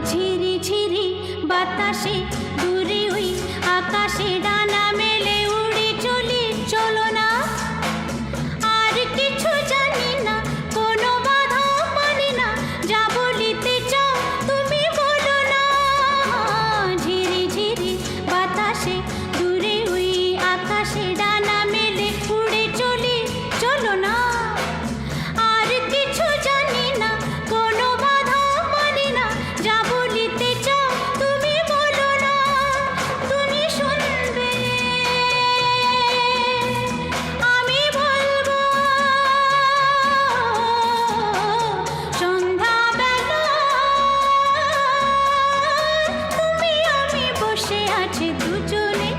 ঝিরি ঝিরি বাতাসে দূরে ওই আকাশে ডানা মেলে উড়ে চলি, চলো না। আর কিছু জানি না, কোনো বাধা মানি না, যা বলিতে চাও তুমি বলো না। ঝিরি ঝিরি বাতাসে দূরে ওই আকাশে ডানা মেলে উড়ে চলি, চলো না। আর কিছু জানি না, কোনো বাধা মানি না, যা বলিতে চাও তুমি বলো না। তুমি শুনবে, আমি বলবো। সন্ধ্যাবেলা তুমি আমি বসে আছি দুজনে।